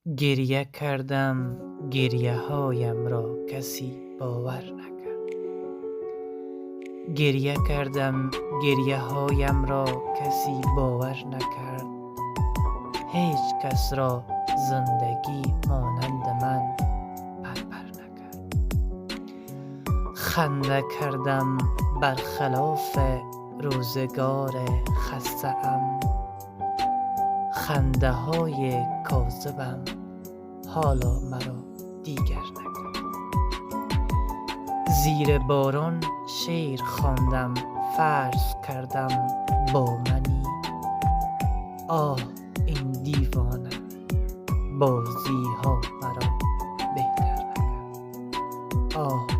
گریه کردم گریه هایم را کسی باور نکرد. گریه کردم گریه هایم را کسی باور نکرد. هیچ کس را زندگی مانند من پرپر نکرد. خنده کردم برخلاف روزگار خسته ام. خنده های کاذبم حالا مرا دیگر نکرد. زیر باران شعر خواندم، فرض کردم با منی. آه این دیوانه بازی ها مرا بهتر نکرد. آه